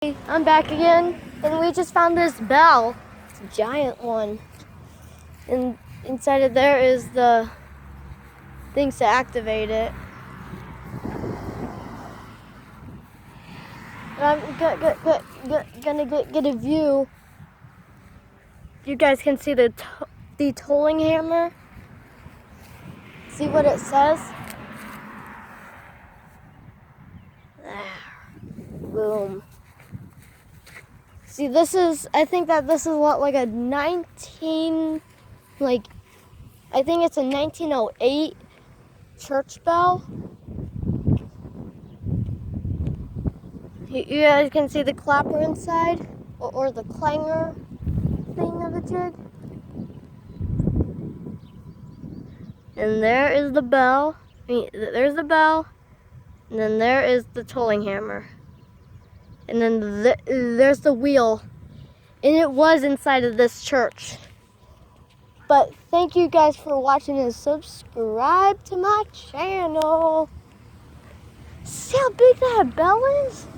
I'm back again, and we just found this bell. It's a giant one. And inside of there is the things to activate it. And I'm gonna get a view. You guys can see the tolling hammer. See what it says? There. Boom. See, I think that this is what, like a I think it's a 1908 church bell. You guys can see the clapper inside, or the clanger thing of the jig. And there is the bell. There's the bell, and then there is the tolling hammer. And then there's the wheel. And it was inside of this church. But thank you guys for watching, and subscribe to my channel. See how big that bell is?